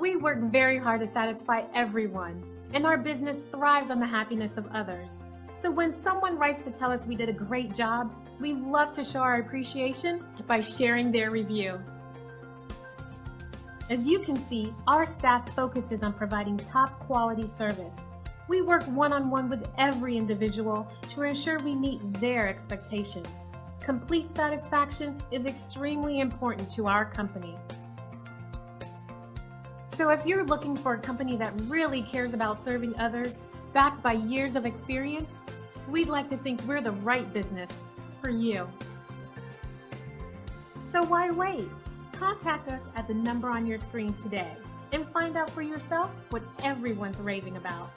We work very hard to satisfy everyone, and our business thrives on the happiness of others. So when someone writes to tell us we did a great job, we love to show our appreciation by sharing their review. As you can see, our staff focuses on providing top quality service. We work one-on-one with every individual to ensure we meet their expectations. Complete satisfaction is extremely important to our company. So if you're looking for a company that really cares about serving others, backed by years of experience, we'd like to think we're the right business for you. So why wait? Contact us at the number on your screen today and find out for yourself what everyone's raving about.